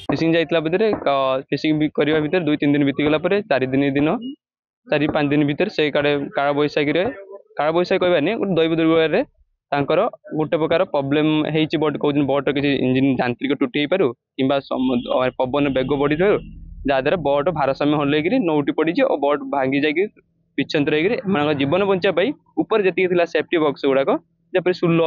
Fishing जाइतला भितर fishing करबा भितर 2-3 दिन बीती गला परे 4 दिन 4-5 दिन भितर से काला बैशाखी काला बैशाखी कहबानी गोटे दैव दुर्बल तांकर गोटे प्रकार प्रोब्लेम होती बोट कहते बोट किसी इंजिन यांत्रिक त्रुटि हो पार कि पवन बेग बढ़ी जहाँद्वारा बोट भारसाम्य हल्लैक नौटी पड़ी और बोट भांगी जा पिछंतर हो जीवन बचाई ऊपर जी सेफ्टी बॉक्स गुड़ाक जपर सुल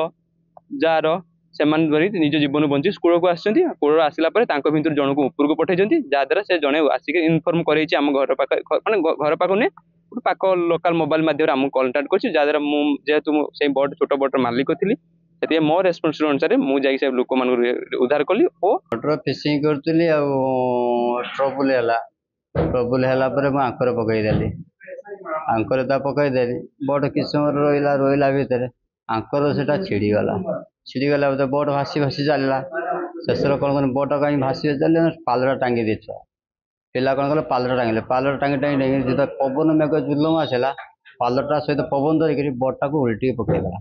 जार से निज जीवन बंची कूल को आसूल आसला भर जन को ऊपर को पठे जहाँद्वारा से जड़े आसिक इनफर्म कर घर पाख घर पाख नहीं पाख लोकाल मोबाइल मध्यम आमको कंटाक्ट कर जहाँद्वारा जेहेतु से बोट छोट बोटर मालिक थी से मो रेस्पन्सिबिलिटी अनुसार मुझे लोक मान उद्धार कली और फिशिंग करी ट्रबुल है आंकर पकईदेली आंकर पकईदेली बोट किस समय रहा भितर आंकर से छिड़गला बोट भासी भासी चलला शेष कौन बोट कहीं भासी चल पालरा टांगी देछ पिला कौन कल पालरा टांगी पवन मेघ जुलम आसला पालटा सहित पवन धरिक बोटा को उल्टी पकईदेला।